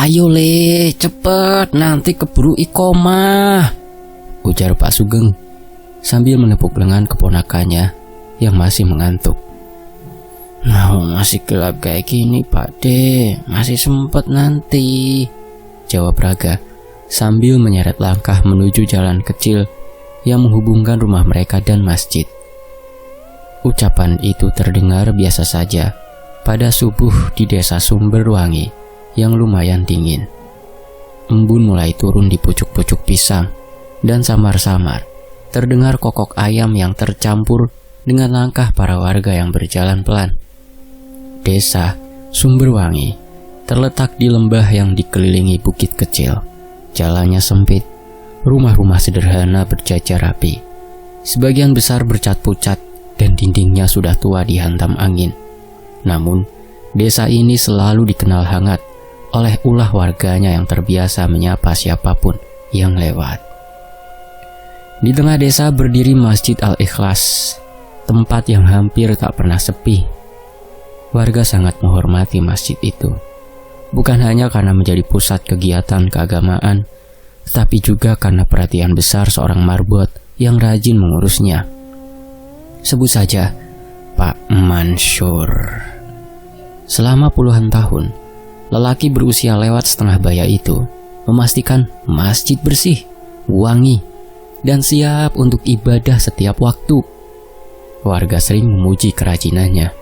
"Ayo Le, cepet, nanti keburu iqomah," ujar Pak Sugeng sambil menepuk lengan keponakannya yang masih mengantuk. "Nah, masih gelap kayak gini Pak De, masih sempet nanti," jawab Raga sambil menyeret langkah menuju jalan kecil yang menghubungkan rumah mereka dan masjid. Ucapan itu terdengar biasa saja pada subuh di desa Sumberwangi yang lumayan dingin. Embun mulai turun di pucuk-pucuk pisang dan samar-samar terdengar kokok ayam yang tercampur dengan langkah para warga yang berjalan pelan. Desa Sumberwangi terletak di lembah yang dikelilingi bukit kecil. Jalannya sempit, rumah-rumah sederhana berjajar rapi. Sebagian besar bercat pucat dan dindingnya sudah tua dihantam angin. Namun, desa ini selalu dikenal hangat oleh ulah warganya yang terbiasa menyapa siapapun yang lewat. Di tengah desa berdiri Masjid Al-Ikhlas, tempat yang hampir tak pernah sepi. Warga sangat menghormati masjid itu, bukan hanya karena menjadi pusat kegiatan keagamaan, tetapi juga karena perhatian besar seorang marbot yang rajin mengurusnya. Sebut saja Pak Mansur. Selama puluhan tahun, lelaki berusia lewat setengah baya itu memastikan masjid bersih, wangi, dan siap untuk ibadah setiap waktu. Warga sering memuji kerajinannya.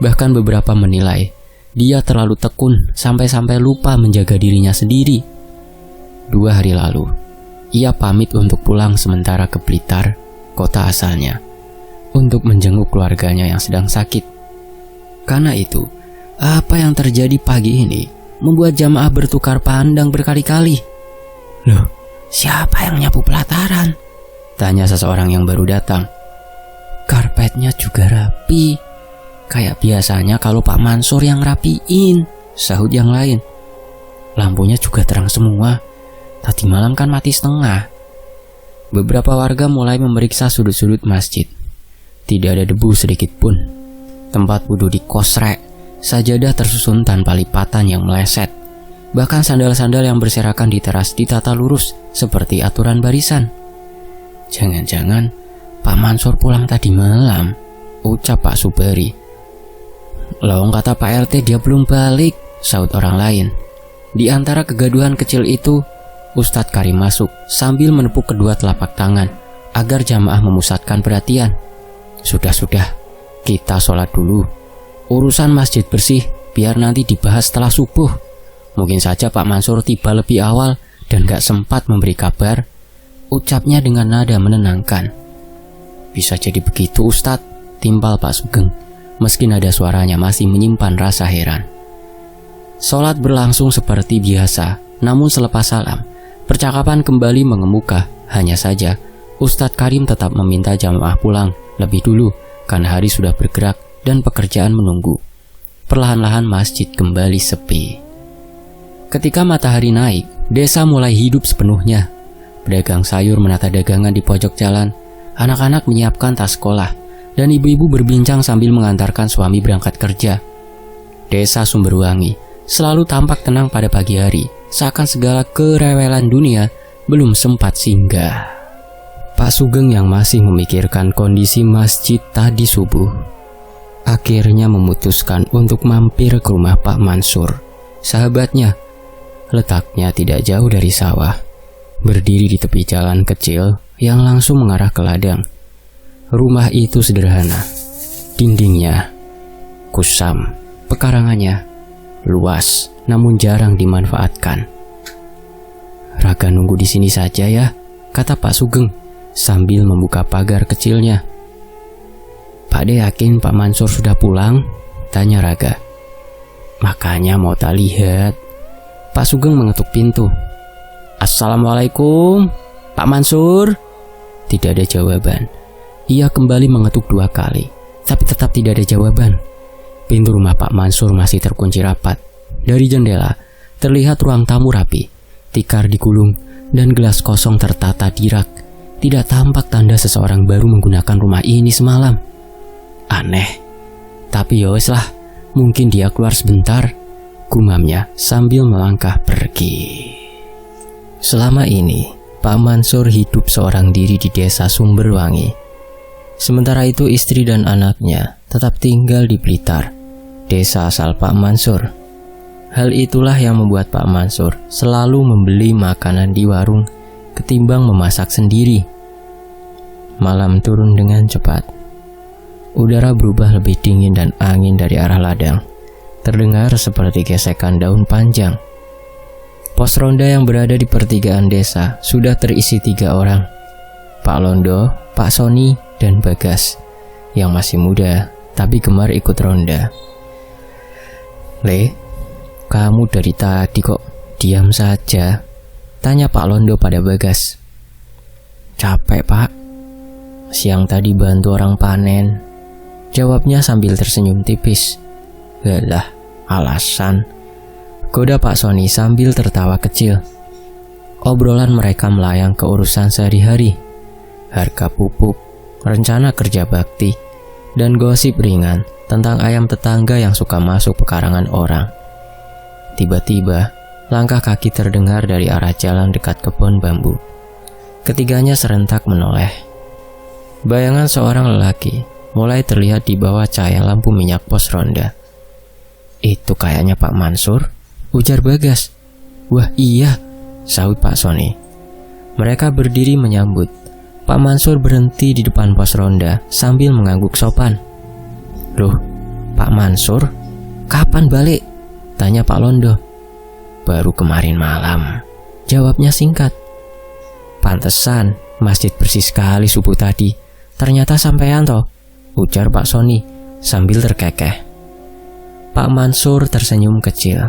Bahkan beberapa menilai dia terlalu tekun sampai-sampai lupa menjaga dirinya sendiri. 2 hari lalu, ia pamit untuk pulang sementara ke Blitar, kota asalnya, untuk menjenguk keluarganya yang sedang sakit. Karena itu, apa yang terjadi pagi ini membuat jamaah bertukar pandang berkali-kali. "Loh, siapa yang nyapu pelataran?" tanya seseorang yang baru datang. "Karpetnya juga rapi, kayak biasanya kalau Pak Mansur yang rapiin," sahut yang lain. "Lampunya juga terang semua, tadi malam kan mati setengah." Beberapa warga mulai memeriksa sudut-sudut masjid. Tidak ada debu sedikit pun. Tempat wudhu dikosrek, sajadah tersusun tanpa lipatan yang meleset. Bahkan sandal-sandal yang berserakan di teras ditata lurus seperti aturan barisan. "Jangan-jangan Pak Mansur pulang tadi malam," ucap Pak Subari. "Loh, kata Pak RT dia belum balik," sahut orang lain. Di antara kegaduhan kecil itu, Ustadz Karim masuk sambil menepuk kedua telapak tangan agar jamaah memusatkan perhatian. "Sudah, kita sholat dulu. Urusan masjid bersih biar nanti dibahas setelah subuh. Mungkin saja Pak Mansur tiba lebih awal dan gak sempat memberi kabar," ucapnya dengan nada menenangkan. "Bisa jadi begitu Ustadz," timpal Pak Sugeng, meski nada suaranya masih menyimpan rasa heran. Sholat berlangsung seperti biasa, namun selepas salam, percakapan kembali mengemuka. Hanya saja, Ustadz Karim tetap meminta jamaah pulang lebih dulu karena hari sudah bergerak dan pekerjaan menunggu. Perlahan-lahan masjid kembali sepi. Ketika matahari naik, desa mulai hidup sepenuhnya. Pedagang sayur menata dagangan di pojok jalan, anak-anak menyiapkan tas sekolah, dan ibu-ibu berbincang sambil mengantarkan suami berangkat kerja. Desa Sumberwangi selalu tampak tenang pada pagi hari, seakan segala kerewelan dunia belum sempat singgah. Pak Sugeng yang masih memikirkan kondisi masjid tadi subuh, akhirnya memutuskan untuk mampir ke rumah Pak Mansur, sahabatnya. Letaknya tidak jauh dari sawah, berdiri di tepi jalan kecil yang langsung mengarah ke ladang. Rumah itu sederhana, dindingnya kusam, pekarangannya luas namun jarang dimanfaatkan. "Raga nunggu di sini saja ya," kata Pak Sugeng sambil membuka pagar kecilnya. "Pak De yakin Pak Mansur sudah pulang?" tanya Raga. "Makanya mau tak lihat." Pak Sugeng mengetuk pintu. "Assalamualaikum, Pak Mansur." Tidak ada jawaban. Ia kembali mengetuk 2 kali, tapi tetap tidak ada jawaban. Pintu rumah Pak Mansur masih terkunci rapat. Dari jendela, terlihat ruang tamu rapi, tikar digulung, dan gelas kosong tertata di rak. Tidak tampak tanda seseorang baru menggunakan rumah ini semalam. Aneh, tapi ya wes lah, mungkin dia keluar sebentar. gumamnya sambil melangkah pergi. Selama ini, Pak Mansur hidup seorang diri di desa Sumberwangi. Sementara itu istri dan anaknya tetap tinggal di Blitar, desa asal Pak Mansur. Hal itulah yang membuat Pak Mansur selalu membeli makanan di warung ketimbang memasak sendiri. Malam turun dengan cepat. Udara berubah lebih dingin dan angin dari arah ladang terdengar seperti gesekan daun panjang. Pos ronda yang berada di pertigaan desa sudah terisi 3 orang. Pak Londo, Pak Soni, dan Bagas yang masih muda tapi gemar ikut ronda. "Le, kamu dari tadi kok diam saja?" tanya Pak Londo pada Bagas. "Capek, Pak. Siang tadi bantu orang panen," jawabnya sambil tersenyum tipis. "Yalah, alasan," goda Pak Soni sambil tertawa kecil. Obrolan mereka melayang ke urusan sehari-hari, harga pupuk, rencana kerja bakti, dan gosip ringan tentang ayam tetangga yang suka masuk pekarangan orang. Tiba-tiba, langkah kaki terdengar dari arah jalan dekat kebun bambu. Ketiganya serentak menoleh. Bayangan seorang lelaki mulai terlihat di bawah cahaya lampu minyak pos ronda. "Itu kayaknya Pak Mansur," ujar Bagas. "Wah iya," sahut Pak Soni. Mereka berdiri menyambut. Pak Mansur berhenti di depan pos ronda sambil mengangguk sopan. "Loh, Pak Mansur, kapan balik?" tanya Pak Londo. "Baru kemarin malam," jawabnya singkat. "Pantesan, masjid bersih sekali subuh tadi. Ternyata sampean toh," ujar Pak Soni sambil terkekeh. Pak Mansur tersenyum kecil.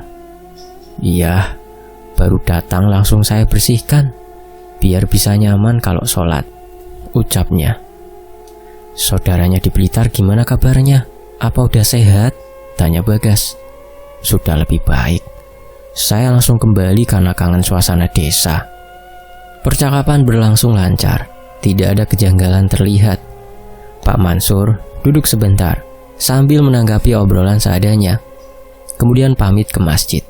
"Iya, baru datang langsung saya bersihkan, biar bisa nyaman kalau sholat," ucapnya. "Saudaranya di Blitar gimana kabarnya? Apa udah sehat?" tanya Bagas. "Sudah lebih baik. Saya langsung kembali karena kangen suasana desa." Percakapan berlangsung lancar, tidak ada kejanggalan terlihat. Pak Mansur duduk sebentar sambil menanggapi obrolan seadanya, kemudian pamit ke masjid.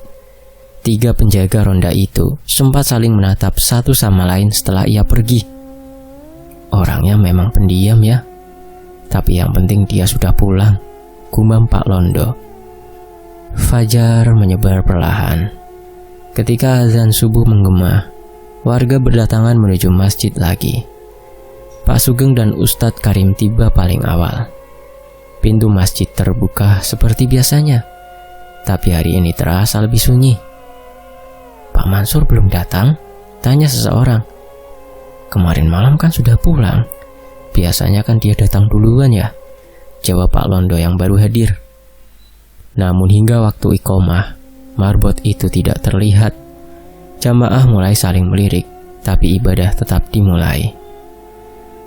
3 penjaga ronda itu sempat saling menatap satu sama lain setelah ia pergi. Orangnya memang pendiam ya, tapi yang penting dia sudah pulang, gumam Pak Londo. Fajar menyebar perlahan. Ketika azan subuh menggema, warga berdatangan menuju masjid lagi. Pak Sugeng dan Ustadz Karim tiba paling awal. Pintu masjid terbuka seperti biasanya, tapi hari ini terasa lebih sunyi. "Pak Mansur belum datang?" tanya seseorang. "Kemarin malam kan sudah pulang. Biasanya kan dia datang duluan ya," jawab Pak Londo yang baru hadir. Namun hingga waktu iqomah, marbot itu tidak terlihat. Jamaah mulai saling melirik, tapi ibadah tetap dimulai.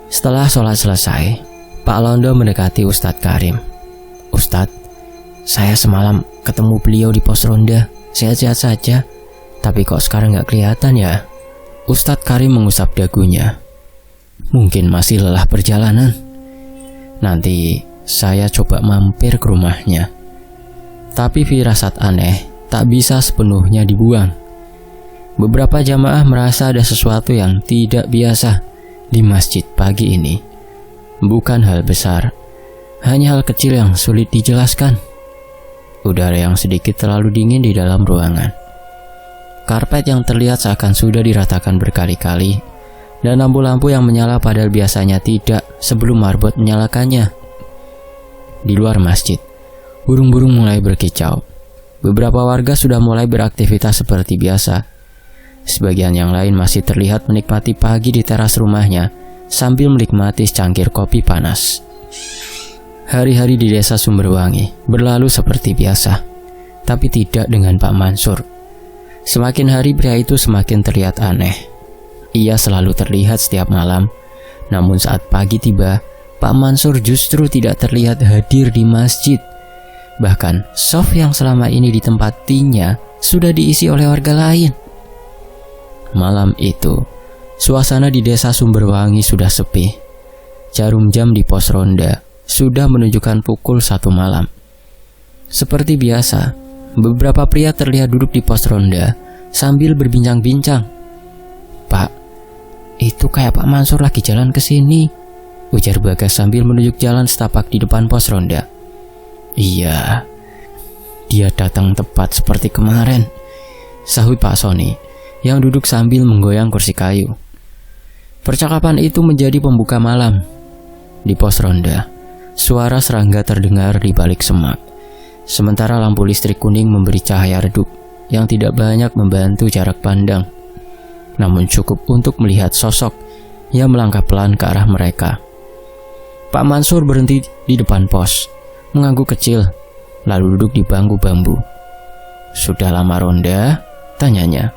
Setelah sholat selesai, Pak Londo mendekati Ustadz Karim. "Ustadz, saya semalam ketemu beliau di pos ronda, sehat-sehat saja. Tapi kok sekarang gak kelihatan ya?" Ustadz Karim mengusap dagunya. "Mungkin masih lelah perjalanan. Nanti saya coba mampir ke rumahnya." Tapi firasat aneh tak bisa sepenuhnya dibuang. Beberapa jamaah merasa ada sesuatu yang tidak biasa di masjid pagi ini. Bukan hal besar, hanya hal kecil yang sulit dijelaskan. Udara yang sedikit terlalu dingin di dalam ruangan. Karpet yang terlihat seakan sudah diratakan berkali-kali, dan lampu-lampu yang menyala padahal biasanya tidak sebelum marbot menyalakannya. Di luar masjid, burung-burung mulai berkicau. Beberapa warga sudah mulai beraktivitas seperti biasa. Sebagian yang lain masih terlihat menikmati pagi di teras rumahnya sambil menikmati secangkir kopi panas. Hari-hari di desa Sumberwangi berlalu seperti biasa, tapi tidak dengan Pak Mansur. Semakin hari pria itu semakin terlihat aneh. Ia selalu terlihat setiap malam, namun saat pagi tiba, Pak Mansur justru tidak terlihat hadir di masjid. Bahkan sof yang selama ini ditempatinya sudah diisi oleh warga lain. Malam itu, suasana di desa Sumberwangi sudah sepi. Jarum jam di pos ronda sudah menunjukkan pukul 1 malam. Seperti biasa, beberapa pria terlihat duduk di pos ronda sambil berbincang-bincang. "Pak, itu kayak Pak Mansur lagi jalan ke sini," ujar Bagas sambil menunjuk jalan setapak di depan pos ronda. "Iya, dia datang tepat seperti kemarin," sahut Pak Sony yang duduk sambil menggoyang kursi kayu. Percakapan itu menjadi pembuka malam. Di pos ronda, suara serangga terdengar di balik semak. Sementara lampu listrik kuning memberi cahaya redup yang tidak banyak membantu jarak pandang, namun cukup untuk melihat sosok yang melangkah pelan ke arah mereka. Pak Mansur berhenti di depan pos, mengangguk kecil, lalu duduk di bangku bambu. "Sudah lama ronda?" tanyanya.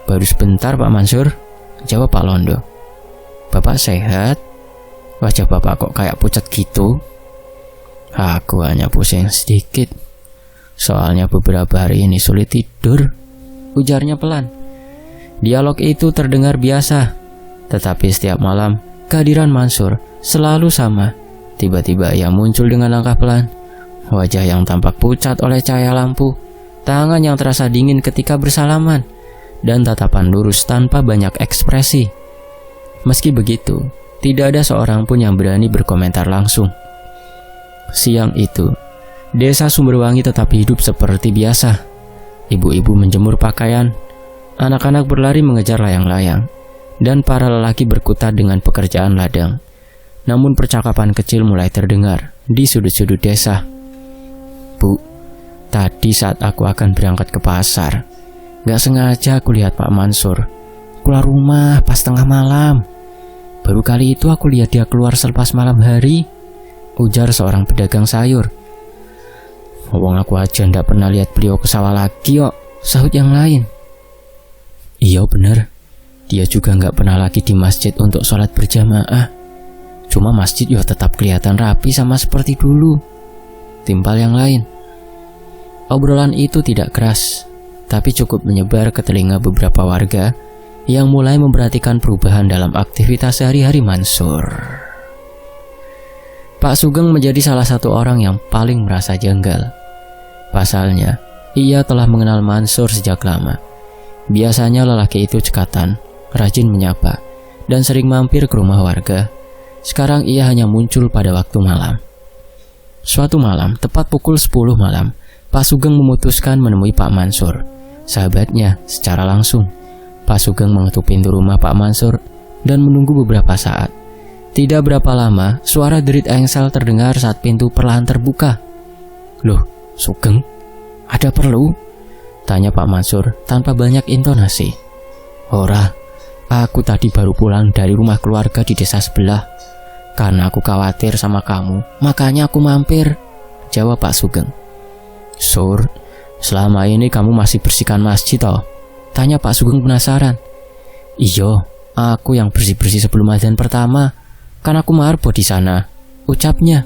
"Baru sebentar Pak Mansur," jawab Pak Londo. "Bapak sehat? Wajah bapak kok kayak pucat gitu?" "Aku hanya pusing sedikit. Soalnya beberapa hari ini sulit tidur," ujarnya pelan. Dialog itu terdengar biasa, tetapi setiap malam kehadiran Mansur selalu sama. Tiba-tiba ia muncul dengan langkah pelan, wajah yang tampak pucat oleh cahaya lampu, tangan yang terasa dingin ketika bersalaman, dan tatapan lurus tanpa banyak ekspresi. Meski begitu, tidak ada seorang pun yang berani berkomentar langsung. Siang itu, desa Sumberwangi tetap hidup seperti biasa. Ibu-ibu menjemur pakaian, anak-anak berlari mengejar layang-layang, dan para lelaki berkutat dengan pekerjaan ladang. Namun percakapan kecil mulai terdengar di sudut-sudut desa. "Bu, tadi saat aku akan berangkat ke pasar, gak sengaja aku lihat Pak Mansur keluar rumah pas tengah malam. Baru kali itu aku lihat dia keluar selepas malam hari," ujar seorang pedagang sayur. "Wong aku aja ndak pernah lihat beliau ke sawah lagi kok," sahut yang lain. "Iya bener, dia juga nggak pernah lagi di masjid untuk sholat berjamaah. Cuma masjid ya tetap kelihatan rapi sama seperti dulu," timpal yang lain. Obrolan itu tidak keras, tapi cukup menyebar ke telinga beberapa warga yang mulai memperhatikan perubahan dalam aktivitas sehari-hari Mansur. Pak Sugeng menjadi salah satu orang yang paling merasa janggal. Pasalnya, ia telah mengenal Mansur sejak lama. Biasanya lelaki itu cekatan, rajin menyapa, dan sering mampir ke rumah warga. Sekarang ia hanya muncul pada waktu malam. Suatu malam, tepat pukul 10 malam, Pak Sugeng memutuskan menemui Pak Mansur, sahabatnya, secara langsung. Pak Sugeng mengetuk pintu rumah Pak Mansur dan menunggu beberapa saat. Tidak berapa lama, suara derit engsel terdengar saat pintu perlahan terbuka. "Loh, Sugeng, ada perlu?" tanya Pak Mansur tanpa banyak intonasi. "Ora, aku tadi baru pulang dari rumah keluarga di desa sebelah. Karena aku khawatir sama kamu, makanya aku mampir," jawab Pak Sugeng. "Sur, selama ini kamu masih bersihkan masjid toh?" tanya Pak Sugeng penasaran. "Iyo, aku yang bersih-bersih sebelum azan pertama. Kan aku marbot di sana," ucapnya.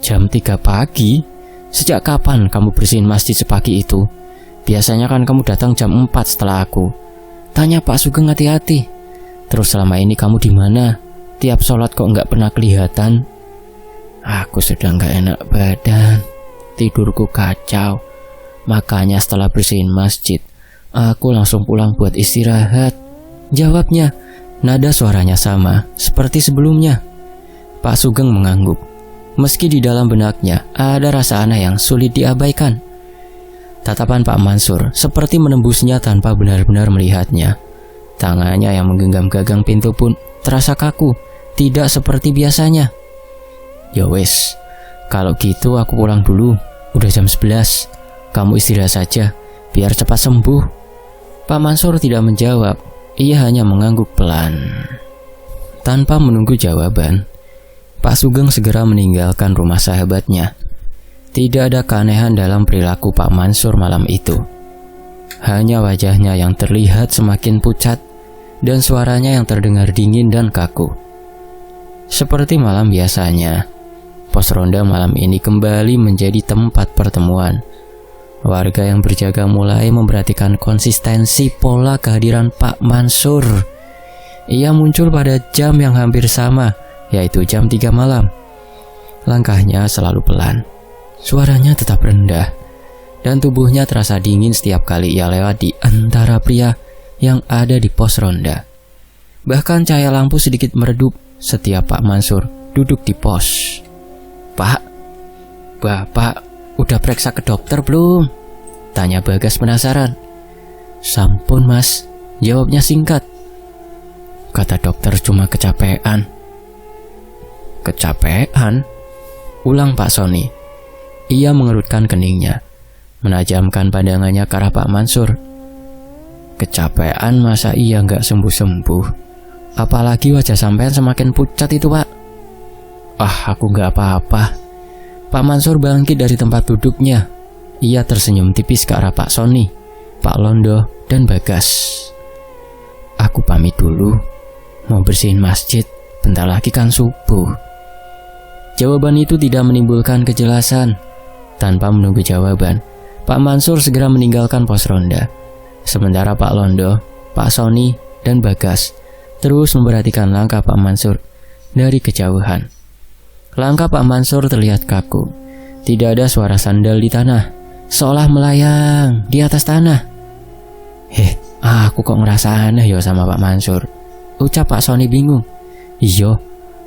"Jam 3 pagi? Sejak kapan kamu bersihin masjid sepagi itu? Biasanya kan kamu datang jam 4 setelah aku," tanya Pak Sugeng hati-hati. "Terus selama ini kamu di mana? Tiap sholat kok nggak pernah kelihatan?" "Aku sudah nggak enak badan, tidurku kacau. Makanya setelah bersihin masjid, aku langsung pulang buat istirahat," jawabnya. Nada suaranya sama seperti sebelumnya. Pak Sugeng mengangguk. Meski di dalam benaknya ada rasa aneh yang sulit diabaikan. Tatapan Pak Mansur seperti menembusnya tanpa benar-benar melihatnya. Tangannya yang menggenggam gagang pintu pun terasa kaku, tidak seperti biasanya. "Ya wes, kalau gitu aku pulang dulu. Udah jam 11. Kamu istirahat saja, biar cepat sembuh." Pak Mansur tidak menjawab, ia hanya mengangguk pelan. Tanpa menunggu jawaban, Pak Sugeng segera meninggalkan rumah sahabatnya. Tidak ada keanehan dalam perilaku Pak Mansur malam itu. Hanya wajahnya yang terlihat semakin pucat dan suaranya yang terdengar dingin dan kaku. Seperti malam biasanya, pos ronda malam ini kembali menjadi tempat pertemuan. Warga yang berjaga mulai memperhatikan konsistensi pola kehadiran Pak Mansur. Ia muncul pada jam yang hampir sama, yaitu jam 3 malam. Langkahnya selalu pelan, suaranya tetap rendah, dan tubuhnya terasa dingin setiap kali ia lewat di antara pria yang ada di pos ronda. Bahkan cahaya lampu sedikit meredup setiap Pak Mansur duduk di pos. "Pak, Bapak udah periksa ke dokter belum?" tanya Bagas penasaran. "Sampun mas," jawabnya singkat. "Kata dokter cuma kecapean." "Kecapean?" ulang Pak Sony. Ia mengerutkan keningnya, menajamkan pandangannya ke arah Pak Mansur. "Kecapean masa iya nggak sembuh-sembuh? Apalagi wajah sampean semakin pucat itu Pak." "Ah, aku nggak apa-apa." Pak Mansur bangkit dari tempat duduknya. Ia tersenyum tipis ke arah Pak Sony, Pak Londo, dan Bagas. "Aku pamit dulu, mau bersihin masjid, bentar lagi kan subuh." Jawaban itu tidak menimbulkan kejelasan. Tanpa menunggu jawaban, Pak Mansur segera meninggalkan pos ronda. Sementara Pak Londo, Pak Sony, dan Bagas terus memperhatikan langkah Pak Mansur dari kejauhan. Langkah Pak Mansur terlihat kaku. Tidak ada suara sandal di tanah, seolah melayang di atas tanah. Aku kok ngerasa aneh ya sama Pak Mansur," ucap Pak Sony bingung. "Iya,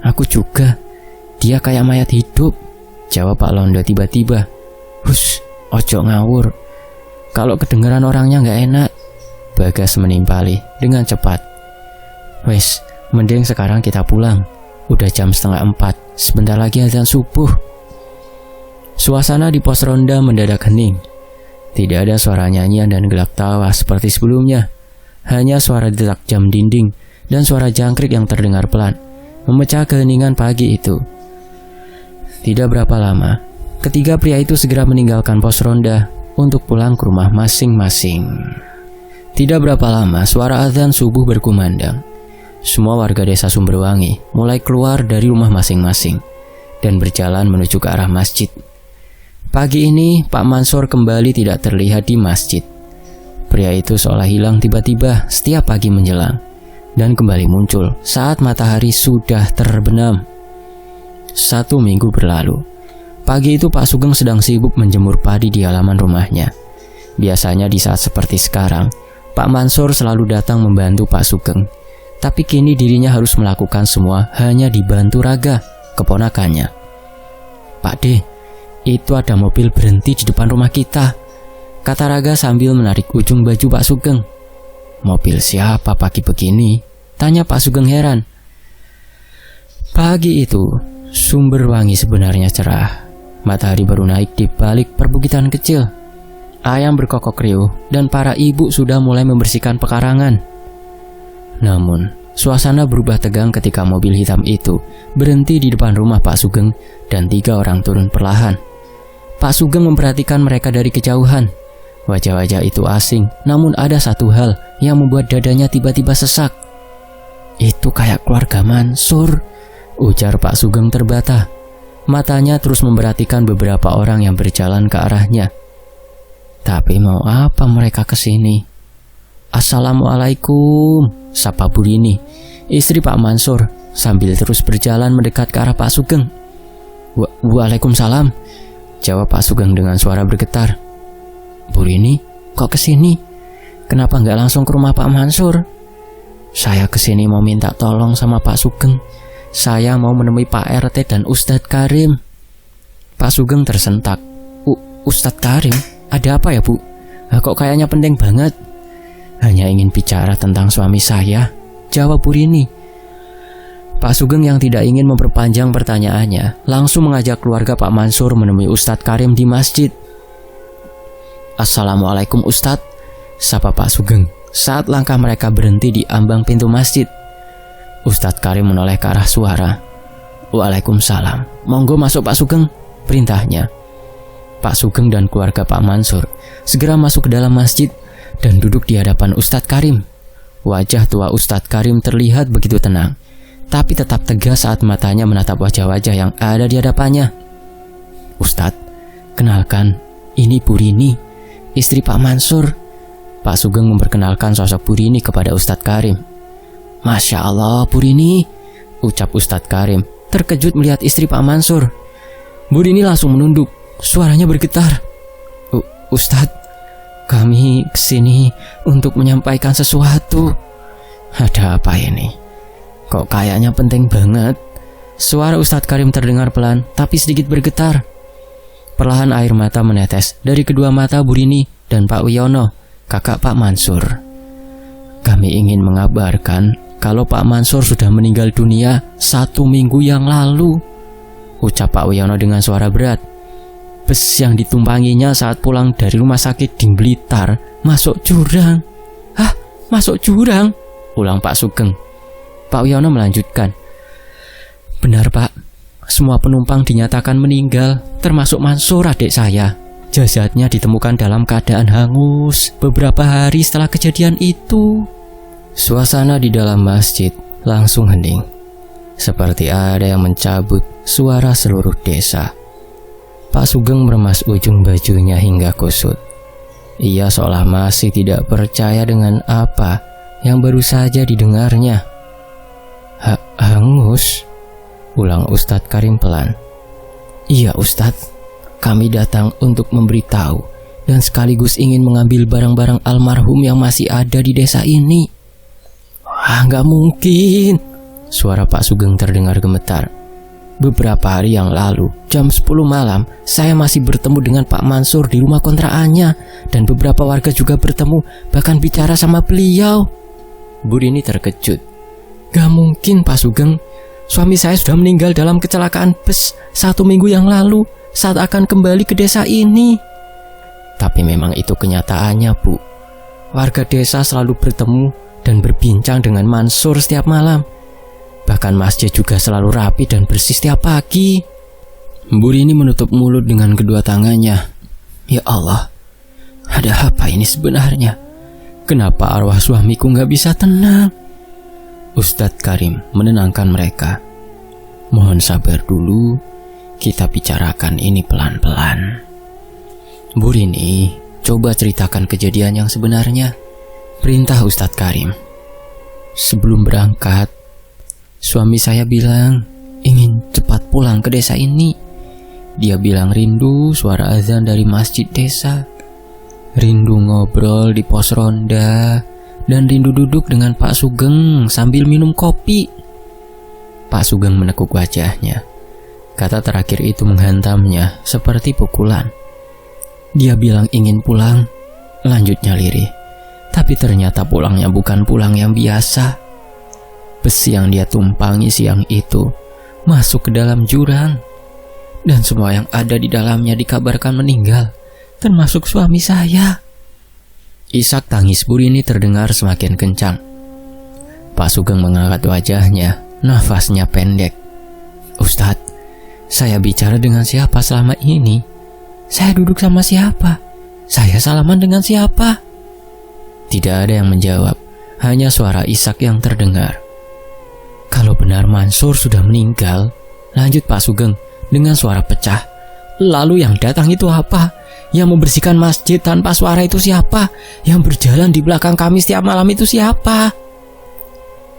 aku juga. Dia kayak mayat hidup," jawab Pak Londo tiba-tiba. "Hus, ojo ngawur. Kalau kedengeran orangnya nggak enak," Bagas menimpali dengan cepat. "Wes, mending sekarang kita pulang. Udah jam 3:30, sebentar lagi azan subuh." Suasana di pos ronda mendadak hening. Tidak ada suara nyanyian dan gelak tawa seperti sebelumnya. Hanya suara detak jam dinding dan suara jangkrik yang terdengar pelan memecah keheningan pagi itu. Tidak berapa lama, ketiga pria itu segera meninggalkan pos ronda untuk pulang ke rumah masing-masing. Tidak berapa lama, suara azan subuh berkumandang. Semua warga desa Sumberwangi mulai keluar dari rumah masing-masing dan berjalan menuju ke arah masjid. Pagi ini, Pak Mansur kembali tidak terlihat di masjid. Pria itu seolah hilang tiba-tiba setiap pagi menjelang, dan kembali muncul saat matahari sudah terbenam. 1 minggu berlalu. Pagi itu Pak Sugeng sedang sibuk menjemur padi di halaman rumahnya. Biasanya di saat seperti sekarang, Pak Mansur selalu datang membantu Pak Sugeng. Tapi kini dirinya harus melakukan semua hanya dibantu Raga, keponakannya. "Pak D, itu ada mobil berhenti di depan rumah kita," kata Raga sambil menarik ujung baju Pak Sugeng. "Mobil siapa pagi begini?" tanya Pak Sugeng heran. Pagi itu, Sumberwangi sebenarnya cerah. Matahari baru naik di balik perbukitan kecil. Ayam berkokok riuh dan para ibu sudah mulai membersihkan pekarangan. Namun, suasana berubah tegang ketika mobil hitam itu berhenti di depan rumah Pak Sugeng dan 3 orang turun perlahan. Pak Sugeng memperhatikan mereka dari kejauhan. Wajah-wajah itu asing, namun ada satu hal yang membuat dadanya tiba-tiba sesak. "Itu kayak keluarga Mansur," ujar Pak Sugeng terbata. Matanya terus memperhatikan beberapa orang yang berjalan ke arahnya. Tapi mau apa mereka kesini? "Assalamualaikum," sapa Bu Rini, istri Pak Mansur, sambil terus berjalan mendekat ke arah Pak Sugeng. Waalaikumsalam," jawab Pak Sugeng dengan suara bergetar. "Bu Rini, kok kesini? Kenapa nggak langsung ke rumah Pak Mansur?" "Saya kesini mau minta tolong sama Pak Sugeng. Saya mau menemui Pak RT dan Ustadz Karim." Pak Sugeng tersentak. Ustadz Karim? Ada apa ya Bu? Kok kayaknya penting banget?" "Hanya ingin bicara tentang suami saya," jawab Bu Rini. Pak Sugeng yang tidak ingin memperpanjang pertanyaannya langsung mengajak keluarga Pak Mansur menemui Ustadz Karim di masjid. "Assalamualaikum Ustadz," sapa Pak Sugeng saat langkah mereka berhenti di ambang pintu masjid. Ustadz Karim menoleh ke arah suara. "Waalaikumsalam. Monggo masuk Pak Sugeng," perintahnya. Pak Sugeng dan keluarga Pak Mansur segera masuk ke dalam masjid dan duduk di hadapan Ustadz Karim. Wajah tua Ustadz Karim terlihat begitu tenang, tapi tetap tegas saat matanya menatap wajah-wajah yang ada di hadapannya. "Ustadz, kenalkan, ini Bu Rini, istri Pak Mansur." Pak Sugeng memperkenalkan sosok Bu Rini kepada Ustadz Karim. "Masya Allah, Bu Rini," ucap Ustadz Karim, terkejut melihat istri Pak Mansur. Bu Rini langsung menunduk, suaranya bergetar. Ustadz, kami kesini untuk menyampaikan sesuatu. Ada apa ini? Kok kayaknya penting banget? Suara Ustadz Karim terdengar pelan tapi sedikit bergetar. Perlahan air mata menetes dari kedua mata Bu Rini dan Pak Wiono, kakak Pak Mansur. Kami ingin mengabarkan kalau Pak Mansur sudah meninggal dunia 1 minggu yang lalu, ucap Pak Wiono dengan suara berat. Bus yang ditumpanginya saat pulang dari rumah sakit di Blitar masuk jurang. Hah? Masuk jurang? Ulang Pak Sugeng. Pak Wiono melanjutkan. Benar Pak, semua penumpang dinyatakan meninggal, termasuk Mansur adik saya. Jasadnya ditemukan dalam keadaan hangus beberapa hari setelah kejadian itu. Suasana di dalam masjid langsung hening, seperti ada yang mencabut suara seluruh desa. Pak Sugeng meremas ujung bajunya hingga kusut. Ia seolah masih tidak percaya dengan apa yang baru saja didengarnya. Hangus? Ulang Ustadz Karim pelan. Iya Ustadz, kami datang untuk memberitahu dan sekaligus ingin mengambil barang-barang almarhum yang masih ada di desa ini. Nggak mungkin, suara Pak Sugeng terdengar gemetar. Beberapa hari yang lalu, jam 10 malam, saya masih bertemu dengan Pak Mansur di rumah kontrakannya, dan beberapa warga juga bertemu, bahkan bicara sama beliau. Bu Rini terkejut. Gak mungkin Pak Sugeng, suami saya sudah meninggal dalam kecelakaan bus 1 minggu yang lalu saat akan kembali ke desa ini. Tapi memang itu kenyataannya Bu. Warga desa selalu bertemu dan berbincang dengan Mansur setiap malam. Bahkan masjid juga selalu rapi dan bersih setiap pagi. Bu Rini menutup mulut dengan kedua tangannya. Ya Allah, ada apa ini sebenarnya? Kenapa arwah suamiku gak bisa tenang? Ustadz Karim menenangkan mereka. Mohon sabar dulu, kita bicarakan ini pelan-pelan. Bu Rini, coba ceritakan kejadian yang sebenarnya, perintah Ustadz Karim. Sebelum berangkat, suami saya bilang ingin cepat pulang ke desa ini. Dia bilang rindu suara azan dari masjid desa, rindu ngobrol di pos ronda, dan rindu duduk dengan Pak Sugeng sambil minum kopi. Pak Sugeng menekuk wajahnya. Kata terakhir itu menghantamnya seperti pukulan. Dia bilang ingin pulang, lanjutnya lirih. Tapi ternyata pulangnya bukan pulang yang biasa. Bus yang dia tumpangi siang itu masuk ke dalam jurang, dan semua yang ada di dalamnya dikabarkan meninggal, termasuk suami saya. Isak tangis Bu Rini terdengar semakin kencang. Pak Sugeng mengangkat wajahnya, nafasnya pendek. Ustadz, saya bicara dengan siapa selama ini? Saya duduk sama siapa? Saya salaman dengan siapa? Tidak ada yang menjawab, hanya suara Isak yang terdengar. Kalau benar Mansur sudah meninggal, lanjut Pak Sugeng dengan suara pecah. Lalu yang datang itu apa? Yang membersihkan masjid tanpa suara itu siapa? Yang berjalan di belakang kami setiap malam itu siapa?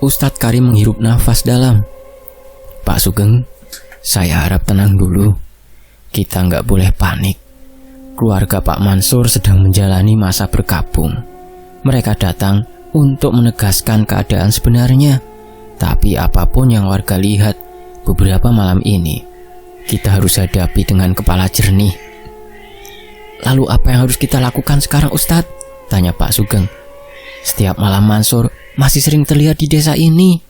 Ustadz Karim menghirup nafas dalam. Pak Sugeng, saya harap tenang dulu. Kita nggak boleh panik. Keluarga Pak Mansur sedang menjalani masa berkabung. Mereka datang untuk menegaskan keadaan sebenarnya. Tapi apapun yang warga lihat beberapa malam ini, kita harus hadapi dengan kepala jernih. Lalu apa yang harus kita lakukan sekarang Ustadz? Tanya Pak Sugeng. Setiap malam Mansur masih sering terlihat di desa ini.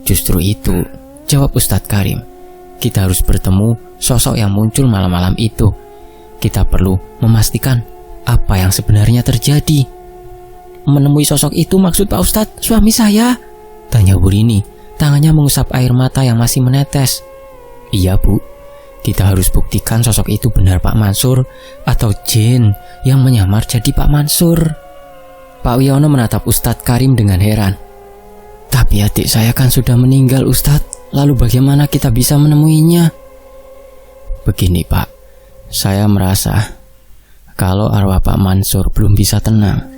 Justru itu, jawab Ustadz Karim. Kita harus bertemu sosok yang muncul malam-malam itu. Kita perlu memastikan apa yang sebenarnya terjadi. Menemui sosok itu maksud Pak Ustadz suami saya? Tanya Bu Rini, tangannya mengusap air mata yang masih menetes. Iya Bu, kita harus buktikan sosok itu benar Pak Mansur atau jin yang menyamar jadi Pak Mansur. Pak Wiono menatap Ustadz Karim dengan heran. Tapi adik saya kan sudah meninggal Ustadz, lalu bagaimana kita bisa menemuinya? Begini Pak, saya merasa kalau arwah Pak Mansur belum bisa tenang.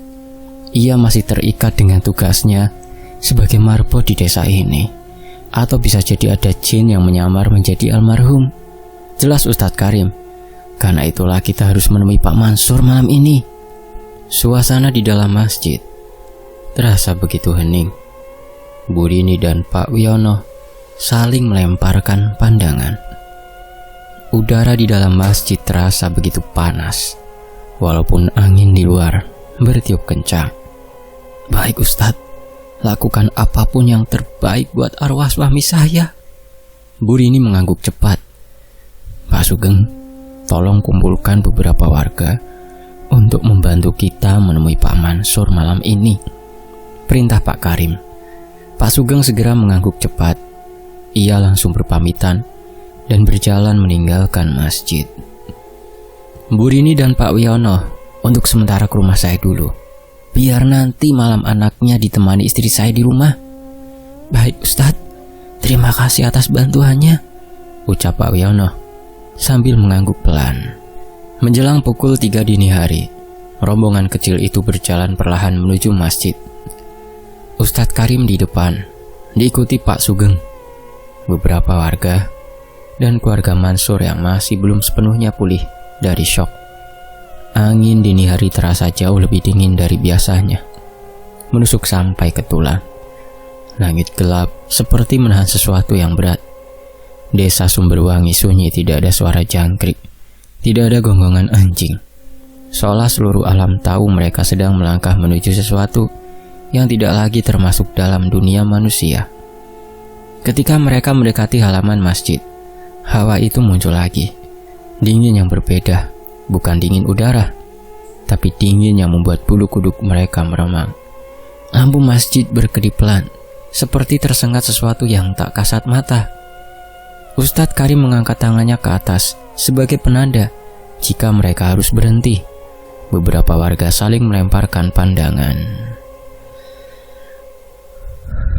Ia masih terikat dengan tugasnya sebagai marbot di desa ini, atau bisa jadi ada jin yang menyamar menjadi almarhum. Jelas Ustadz Karim. Karena itulah kita harus menemui Pak Mansur malam ini. Suasana di dalam masjid terasa begitu hening. Bu Rini dan Pak Wiono saling melemparkan pandangan. Udara di dalam masjid terasa begitu panas, walaupun angin di luar bertiup kencang. Baik Ustadz, lakukan apapun yang terbaik buat arwah suami saya. Bu Rini mengangguk cepat. Pak Sugeng, tolong kumpulkan beberapa warga untuk membantu kita menemui Pak Mansur malam ini, perintah Pak Karim. Pak Sugeng segera mengangguk cepat. Ia langsung berpamitan dan berjalan meninggalkan masjid. Bu Rini dan Pak Wiono, untuk sementara ke rumah saya dulu, biar nanti malam anaknya ditemani istri saya di rumah. Baik Ustadz, terima kasih atas bantuannya, ucap Pak Wiono sambil mengangguk pelan. Menjelang pukul 3 dini hari, rombongan kecil itu berjalan perlahan menuju masjid. Ustadz Karim di depan, diikuti Pak Sugeng, beberapa warga, dan keluarga Mansur yang masih belum sepenuhnya pulih dari syok. Angin dini hari terasa jauh lebih dingin dari biasanya, menusuk sampai ke tulang. Langit gelap seperti menahan sesuatu yang berat. Desa Sumberwangi sunyi, tidak ada suara jangkrik, tidak ada gonggongan anjing. Seolah seluruh alam tahu mereka sedang melangkah menuju sesuatu yang tidak lagi termasuk dalam dunia manusia. Ketika mereka mendekati halaman masjid, hawa itu muncul lagi. Dingin yang berbeda, bukan dingin udara, tapi dingin yang membuat bulu kuduk mereka meremang. Lampu masjid berkedip pelan, seperti tersengat sesuatu yang tak kasat mata. Ustadz Karim mengangkat tangannya ke atas sebagai penanda jika mereka harus berhenti. Beberapa warga saling melemparkan pandangan.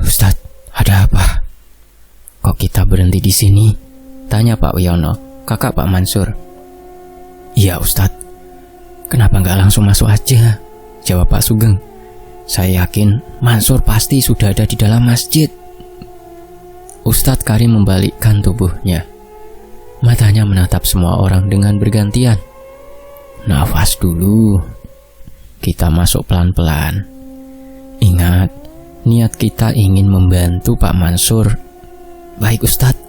Ustadz, ada apa? Kok kita berhenti di sini? Tanya Pak Wiono, kakak Pak Mansur. Iya Ustadz, kenapa nggak langsung masuk aja? Jawab Pak Sugeng. Saya yakin Mansur pasti sudah ada di dalam masjid. Ustadz Karim membalikkan tubuhnya. Matanya menatap semua orang dengan bergantian. Nafas dulu. Kita masuk pelan-pelan. Ingat, niat kita ingin membantu Pak Mansur. Baik Ustadz,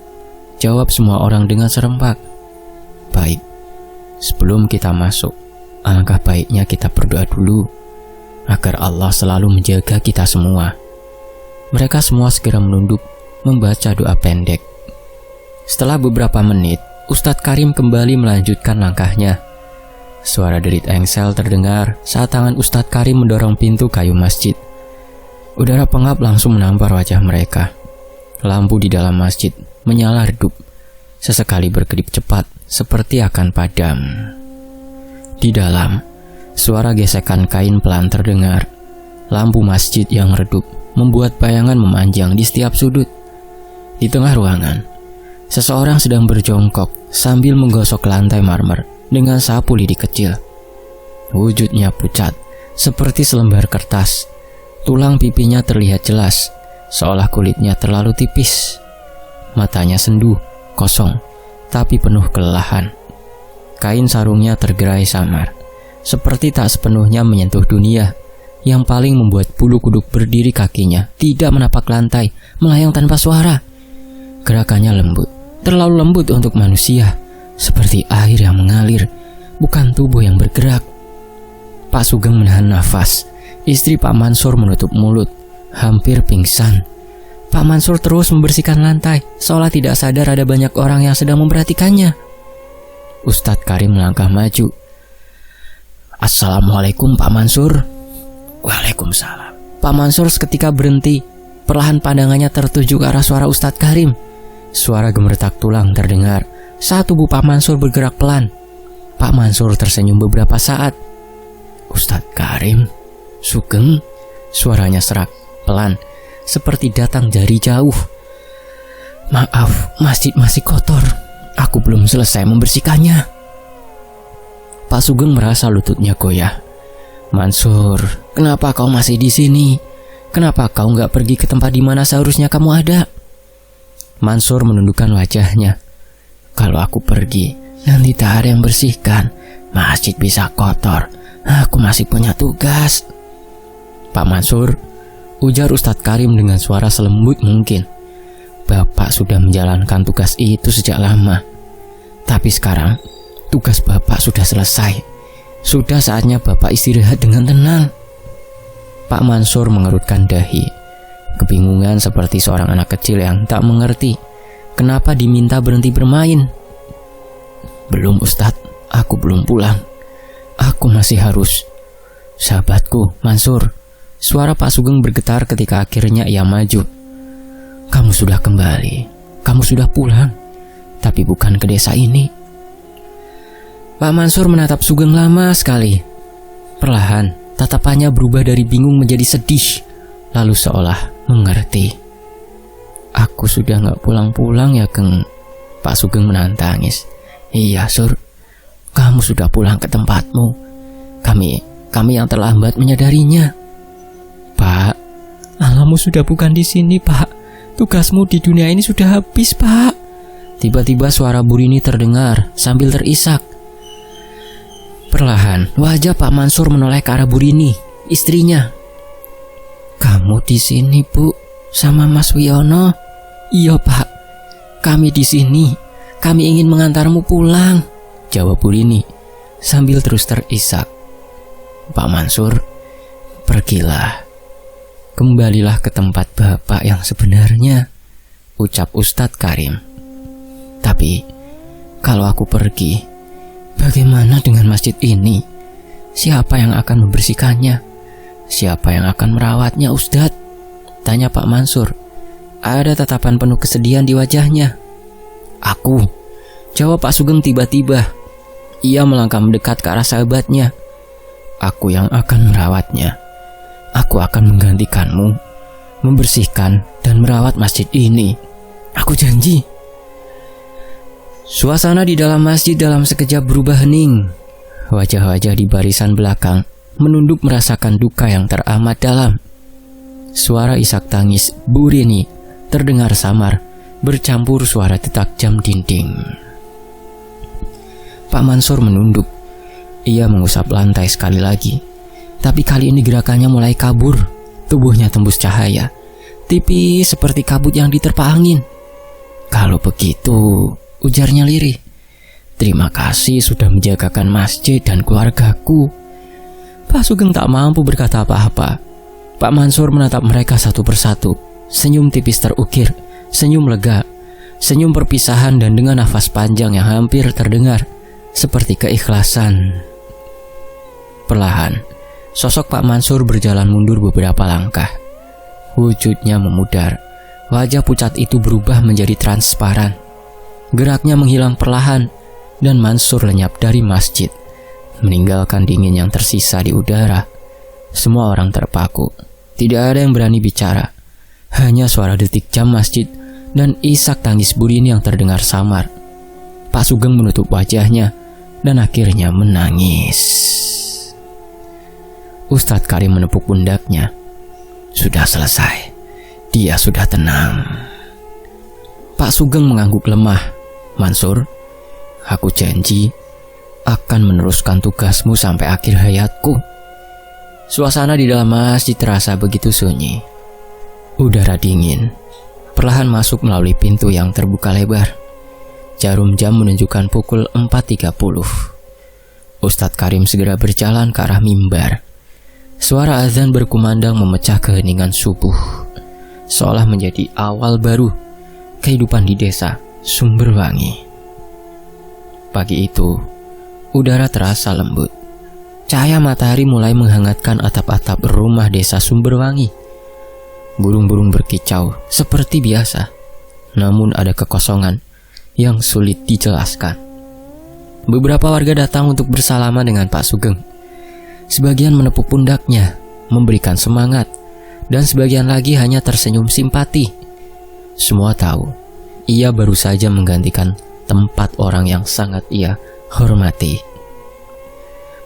jawab semua orang dengan serempak. Baik, sebelum kita masuk, alangkah baiknya kita berdoa dulu agar Allah selalu menjaga kita semua. Mereka semua segera menunduk membaca doa pendek. Setelah beberapa menit, Ustadz Karim kembali melanjutkan langkahnya. Suara derit engsel terdengar saat tangan Ustadz Karim mendorong pintu kayu masjid. Udara pengap langsung menampar wajah mereka. Lampu di dalam masjid menyala redup, sesekali berkedip cepat seperti akan padam. Di dalam, suara gesekan kain pelan terdengar. Lampu masjid yang redup membuat bayangan memanjang di setiap sudut. Di tengah ruangan, seseorang sedang berjongkok sambil menggosok lantai marmer dengan sapu lidi kecil. Wujudnya pucat, seperti selembar kertas. Tulang pipinya terlihat jelas, seolah kulitnya terlalu tipis. Matanya sendu, kosong, tapi penuh kelelahan. Kain sarungnya tergerai samar, seperti tak sepenuhnya menyentuh dunia. Yang paling membuat bulu kuduk berdiri kakinya tidak menapak lantai, melayang tanpa suara. Gerakannya lembut, terlalu lembut untuk manusia, seperti air yang mengalir, bukan tubuh yang bergerak. Pak Sugeng menahan nafas. Istri Pak Mansur menutup mulut, hampir pingsan. Pak Mansur terus membersihkan lantai, seolah tidak sadar ada banyak orang yang sedang memperhatikannya. Ustadz Karim melangkah maju. Assalamualaikum Pak Mansur. Waalaikumsalam. Pak Mansur seketika berhenti. Perlahan pandangannya tertuju ke arah suara Ustadz Karim. Suara gemeretak tulang terdengar saat tubuh Pak Mansur bergerak pelan. Pak Mansur tersenyum beberapa saat. Ustadz Karim, Sugeng, suaranya serak, pelan, seperti datang dari jauh. Maaf, masjid masih kotor. Aku belum selesai membersihkannya. Pak Sugeng merasa lututnya goyah. Mansur, kenapa kau masih di sini? Kenapa kau nggak pergi ke tempat di mana seharusnya kamu ada? Mansur menundukkan wajahnya. Kalau aku pergi, Nanti tak ada yang bersihkan, masjid bisa kotor. Aku masih punya tugas. Pak Mansur, ujar Ustadz Karim dengan suara selembut mungkin. Bapak sudah menjalankan tugas itu sejak lama. Tapi sekarang, tugas Bapak sudah selesai. Sudah saatnya Bapak istirahat dengan tenang. Pak Mansur mengerutkan dahi. Kebingungan seperti seorang anak kecil yang tak mengerti kenapa diminta berhenti bermain. Belum Ustadz, aku belum pulang. Aku masih harus. Sahabatku, Mansur. Suara Pak Sugeng bergetar ketika akhirnya ia maju. Kamu sudah kembali. Kamu sudah pulang. Tapi bukan ke desa ini. Pak Mansur menatap Sugeng lama sekali. Perlahan, tatapannya berubah dari bingung menjadi sedih. Lalu seolah mengerti. Aku sudah gak pulang-pulang ya, Geng. Pak Sugeng menahan tangis. Iya, Sur. Kamu sudah pulang ke tempatmu. Kami yang terlambat menyadarinya. Pak, alamu sudah bukan di sini, Pak. Tugasmu di dunia ini sudah habis, Pak. Tiba-tiba suara Bu Rini terdengar sambil terisak. Perlahan, wajah Pak Mansur menoleh ke arah Bu Rini, istrinya. Kamu di sini, Bu, sama Mas Wiono? Iya, Pak. Kami di sini. Kami ingin mengantarmu pulang, jawab Bu Rini sambil terus terisak. Pak Mansur, pergilah. Kembalilah ke tempat Bapak yang sebenarnya, ucap Ustadz Karim. Tapi, kalau aku pergi, bagaimana dengan masjid ini? Siapa yang akan membersihkannya? Siapa yang akan merawatnya, Ustadz? Tanya Pak Mansur. Ada tatapan penuh kesedihan di wajahnya. Aku, jawab Pak Sugeng tiba-tiba. Ia melangkah mendekat ke arah sahabatnya. Aku yang akan merawatnya. Aku akan menggantikanmu, membersihkan dan merawat masjid ini. Aku janji. Suasana di dalam masjid dalam sekejap berubah hening. Wajah-wajah di barisan belakang menunduk merasakan duka yang teramat dalam. Suara isak tangis Bu Rini terdengar samar, bercampur suara detak jam dinding. Pak Mansur menunduk. Ia mengusap lantai sekali lagi. Tapi kali ini gerakannya mulai kabur. Tubuhnya tembus cahaya, tipis seperti kabut yang diterpa angin. Kalau begitu, ujarnya lirih, terima kasih sudah menjagakan masjid dan keluargaku. Pak Sugeng tak mampu berkata apa-apa. Pak Mansur menatap mereka satu persatu. Senyum tipis terukir, senyum lega, senyum perpisahan dan dengan nafas panjang yang hampir terdengar seperti keikhlasan. Perlahan, sosok Pak Mansur berjalan mundur beberapa langkah. Wujudnya memudar. Wajah pucat itu berubah menjadi transparan. Geraknya menghilang perlahan dan Mansur lenyap dari masjid, meninggalkan dingin yang tersisa di udara. Semua orang terpaku. Tidak ada yang berani bicara. Hanya suara detik jam masjid dan isak tangis Bu Rini yang terdengar samar. Pak Sugeng menutup wajahnya dan akhirnya menangis. Ustadz Karim menepuk pundaknya. Sudah selesai. Dia sudah tenang. Pak Sugeng mengangguk lemah. Mansur, aku janji akan meneruskan tugasmu sampai akhir hayatku. Suasana di dalam masjid terasa begitu sunyi. Udara dingin perlahan masuk melalui pintu yang terbuka lebar. Jarum jam menunjukkan pukul 4.30. Ustadz Karim segera berjalan ke arah mimbar. Suara azan berkumandang memecah keheningan subuh, seolah menjadi awal baru kehidupan di desa Sumberwangi. Pagi itu, udara terasa lembut. Cahaya matahari mulai menghangatkan atap-atap rumah desa Sumberwangi. Burung-burung berkicau seperti biasa, namun ada kekosongan yang sulit dijelaskan. Beberapa warga datang untuk bersalaman dengan Pak Sugeng. Sebagian menepuk pundaknya, memberikan semangat, dan sebagian lagi hanya tersenyum simpati. Semua tahu, ia baru saja menggantikan tempat orang yang sangat ia hormati.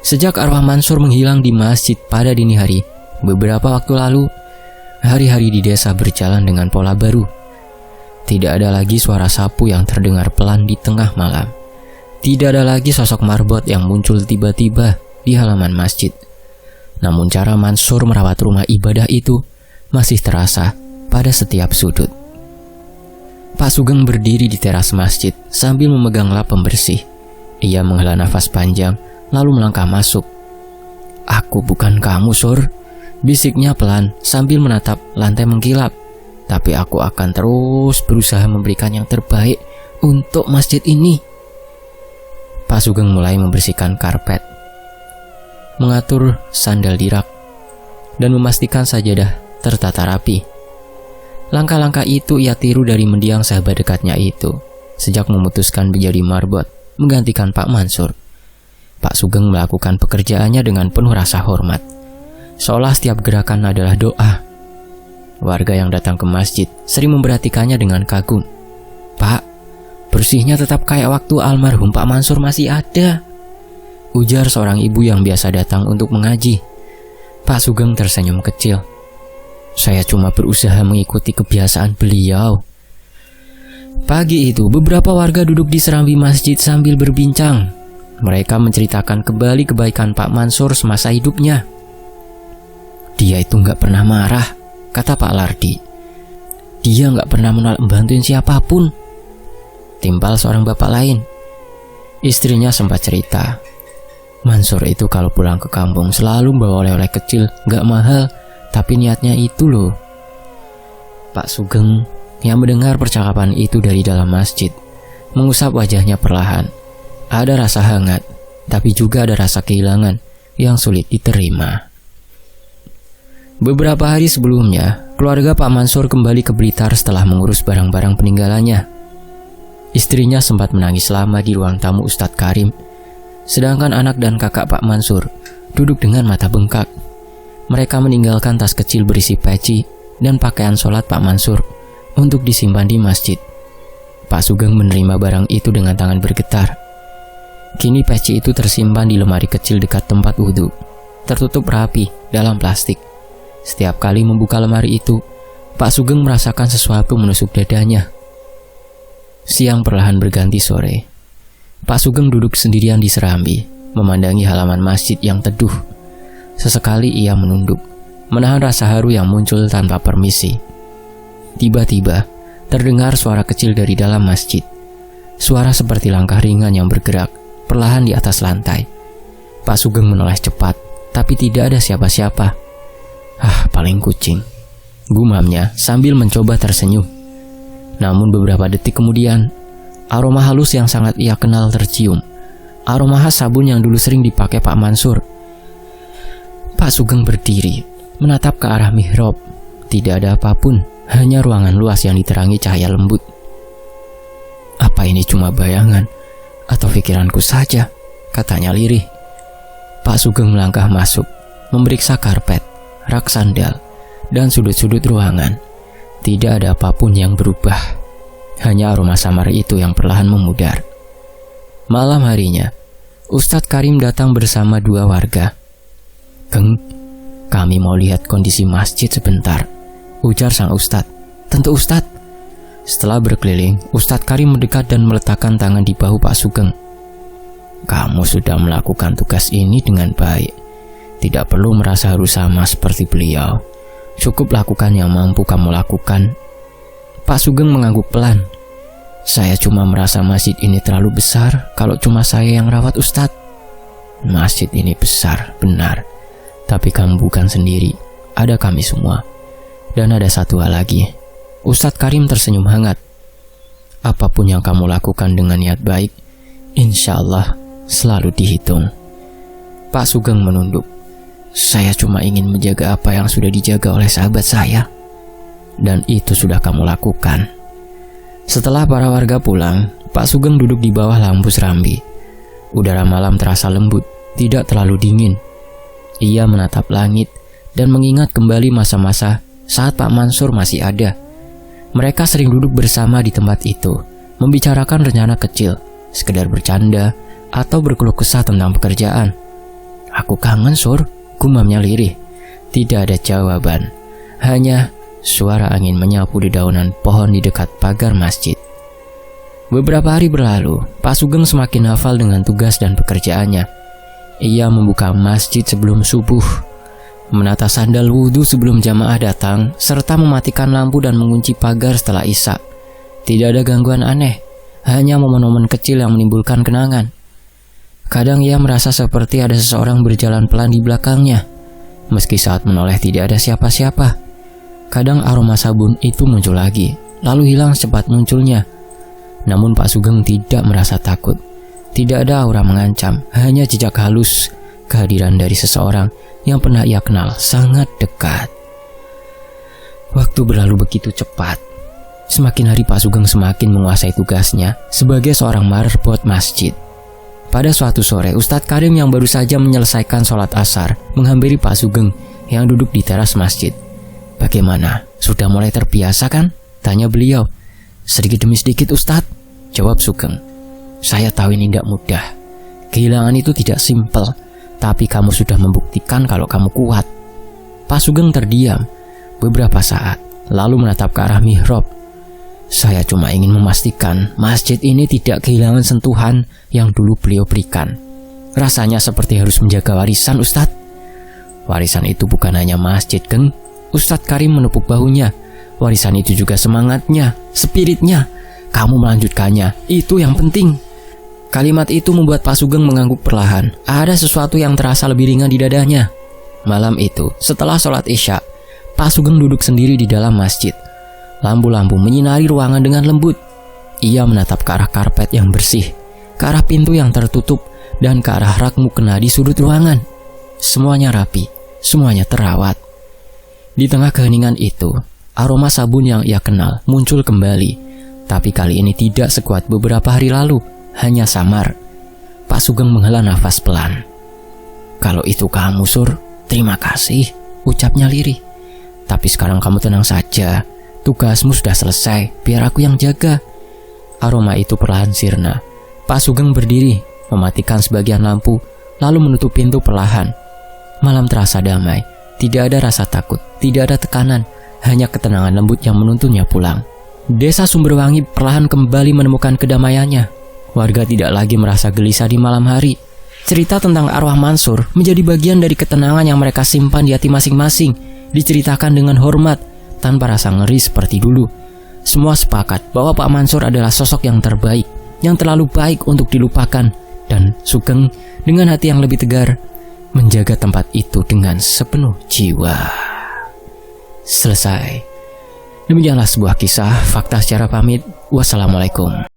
Sejak arwah Mansur menghilang di masjid pada dini hari, beberapa waktu lalu, hari-hari di desa berjalan dengan pola baru. Tidak ada lagi suara sapu yang terdengar pelan di tengah malam. Tidak ada lagi sosok marbot yang muncul tiba-tiba di halaman masjid. Namun cara Mansur merawat rumah ibadah itu masih terasa pada setiap sudut. Pak Sugeng berdiri di teras masjid sambil memegang lap pembersih. Ia menghela nafas panjang lalu melangkah masuk. "Aku bukan kamu, Sur," bisiknya pelan sambil menatap lantai mengkilap. "Tapi aku akan terus berusaha memberikan yang terbaik untuk masjid ini." Pak Sugeng mulai membersihkan karpet, mengatur sandal di rak, dan memastikan sajadah tertata rapi. Langkah-langkah itu ia tiru dari mendiang sahabat dekatnya itu sejak memutuskan menjadi marbot menggantikan Pak Mansur. Pak Sugeng melakukan pekerjaannya dengan penuh rasa hormat, seolah setiap gerakan adalah doa. Warga yang datang ke masjid sering memperhatikannya dengan kagum. "Pak, bersihnya tetap kayak waktu almarhum Pak Mansur masih ada," ujar seorang ibu yang biasa datang untuk mengaji. Pak Sugeng tersenyum kecil. "Saya cuma berusaha mengikuti kebiasaan beliau." Pagi itu, beberapa warga duduk di serambi masjid sambil berbincang. Mereka menceritakan kembali kebaikan Pak Mansur semasa hidupnya. "Dia itu nggak pernah marah," kata Pak Lardi. "Dia nggak pernah menolak membantuin siapapun," timpal seorang bapak lain. Istrinya sempat cerita, "Mansur itu kalau pulang ke kampung selalu bawa oleh-oleh kecil nggak mahal, tapi niatnya itu loh." Pak Sugeng yang mendengar percakapan itu dari dalam masjid mengusap wajahnya perlahan. Ada rasa hangat, tapi juga ada rasa kehilangan yang sulit diterima. Beberapa hari sebelumnya, keluarga Pak Mansur kembali ke Blitar setelah mengurus barang-barang peninggalannya. Istrinya sempat menangis lama di ruang tamu Ustadz Karim, sedangkan anak dan kakak Pak Mansur duduk dengan mata bengkak. Mereka meninggalkan tas kecil berisi peci dan pakaian sholat Pak Mansur untuk disimpan di masjid. Pak Sugeng menerima barang itu dengan tangan bergetar. Kini peci itu tersimpan di lemari kecil dekat tempat wudhu, tertutup rapi dalam plastik. Setiap kali membuka lemari itu, Pak Sugeng merasakan sesuatu menusuk dadanya. Siang perlahan berganti sore. Pak Sugeng duduk sendirian di serambi, memandangi halaman masjid yang teduh. Sesekali ia menunduk, menahan rasa haru yang muncul tanpa permisi. Tiba-tiba, terdengar suara kecil dari dalam masjid. Suara seperti langkah ringan yang bergerak perlahan di atas lantai. Pak Sugeng menoleh cepat, tapi tidak ada siapa-siapa. Paling kucing," gumamnya sambil mencoba tersenyum. Namun beberapa detik kemudian, aroma halus yang sangat ia kenal tercium. Aroma khas sabun yang dulu sering dipakai Pak Mansur. Pak Sugeng berdiri, menatap ke arah mihrab. Tidak ada apapun, hanya ruangan luas yang diterangi cahaya lembut. "Apa ini cuma bayangan atau pikiranku saja?" katanya lirih. Pak Sugeng melangkah masuk, memeriksa karpet, rak sandal, dan sudut-sudut ruangan. Tidak ada apapun yang berubah, hanya aroma samar itu yang perlahan memudar. Malam harinya, Ustadz Karim datang bersama dua warga. "Geng, kami mau lihat kondisi masjid sebentar," ujar sang Ustadz. "Tentu Ustadz." Setelah berkeliling, Ustadz Karim mendekat dan meletakkan tangan di bahu Pak Sugeng. "Kamu sudah melakukan tugas ini dengan baik. Tidak perlu merasa harus sama seperti beliau. Cukup lakukan yang mampu kamu lakukan." Pak Sugeng mengangguk pelan. "Saya cuma merasa masjid ini terlalu besar kalau cuma saya yang rawat, Ustadz." "Masjid ini besar, benar. Tapi kamu bukan sendiri. Ada kami semua. Dan ada satu hal lagi." Ustadz Karim tersenyum hangat. "Apapun yang kamu lakukan dengan niat baik, insya Allah selalu dihitung." Pak Sugeng menunduk. "Saya cuma ingin menjaga apa yang sudah dijaga oleh sahabat saya. Dan itu sudah kamu lakukan." Setelah para warga pulang, Pak Sugeng duduk di bawah lampu serambi. Udara malam terasa lembut, tidak terlalu dingin. Ia menatap langit dan mengingat kembali masa-masa saat Pak Mansur masih ada. Mereka sering duduk bersama di tempat itu, membicarakan rencana kecil, sekedar bercanda, atau berkeluh kesah tentang pekerjaan. "Aku kangen, Sur," gumamnya lirih. Tidak ada jawaban, hanya suara angin menyapu dedaunan pohon di dekat pagar masjid. Beberapa hari berlalu, Pak Sugeng semakin hafal dengan tugas dan pekerjaannya. Ia membuka masjid sebelum subuh, menata sandal wudhu sebelum jamaah datang, serta mematikan lampu dan mengunci pagar setelah isya. Tidak ada gangguan aneh, hanya momen-momen kecil yang menimbulkan kenangan. Kadang ia merasa seperti ada seseorang berjalan pelan di belakangnya, meski saat menoleh tidak ada siapa-siapa. Kadang aroma sabun itu muncul lagi, lalu hilang secepat munculnya. Namun Pak Sugeng tidak merasa takut. Tidak ada aura mengancam, hanya jejak halus kehadiran dari seseorang yang pernah ia kenal sangat dekat. Waktu berlalu begitu cepat. Semakin hari Pak Sugeng semakin menguasai tugasnya sebagai seorang marbot masjid. Pada suatu sore, Ustadz Karim yang baru saja menyelesaikan sholat asar menghampiri Pak Sugeng yang duduk di teras masjid. "Bagaimana? Sudah mulai terbiasa kan?" tanya beliau. "Sedikit demi sedikit Ustadz," jawab Sugeng. "Saya tahu ini tidak mudah. Kehilangan itu tidak simpel, tapi kamu sudah membuktikan kalau kamu kuat." Pak Sugeng terdiam beberapa saat, lalu menatap ke arah mihrab. "Saya cuma ingin memastikan masjid ini tidak kehilangan sentuhan yang dulu beliau berikan. Rasanya seperti harus menjaga warisan, Ustadz." "Warisan itu bukan hanya masjid, Geng." Ustadz Karim menepuk bahunya. "Warisan itu juga semangatnya, spiritnya. Kamu melanjutkannya, itu yang penting." Kalimat itu membuat Pak Sugeng mengangguk perlahan. Ada sesuatu yang terasa lebih ringan di dadanya. Malam itu, setelah sholat isya, Pak Sugeng duduk sendiri di dalam masjid. Lampu-lampu menyinari ruangan dengan lembut. Ia menatap ke arah karpet yang bersih, ke arah pintu yang tertutup, dan ke arah rak mukena di sudut ruangan. Semuanya rapi, semuanya terawat. Di tengah keheningan itu, aroma sabun yang ia kenal muncul kembali. Tapi kali ini tidak sekuat beberapa hari lalu, hanya samar. Pak Sugeng menghela nafas pelan. "Kalau itu kamu, Sur, terima kasih," ucapnya lirih. "Tapi sekarang kamu tenang saja. Tugasmu sudah selesai, biar aku yang jaga." Aroma itu perlahan sirna. Pak Sugeng berdiri, mematikan sebagian lampu, lalu menutup pintu perlahan. Malam terasa damai. Tidak ada rasa takut, tidak ada tekanan, hanya ketenangan lembut yang menuntunnya pulang. Desa Sumberwangi perlahan kembali menemukan kedamaiannya. Warga tidak lagi merasa gelisah di malam hari. Cerita tentang arwah Mansur menjadi bagian dari ketenangan yang mereka simpan di hati masing-masing, diceritakan dengan hormat, tanpa rasa ngeri seperti dulu. Semua sepakat bahwa Pak Mansur adalah sosok yang terbaik, yang terlalu baik untuk dilupakan, dan Sugeng dengan hati yang lebih tegar menjaga tempat itu dengan sepenuh jiwa. Selesai. Demikianlah sebuah kisah fakta secara pamit. Wassalamualaikum.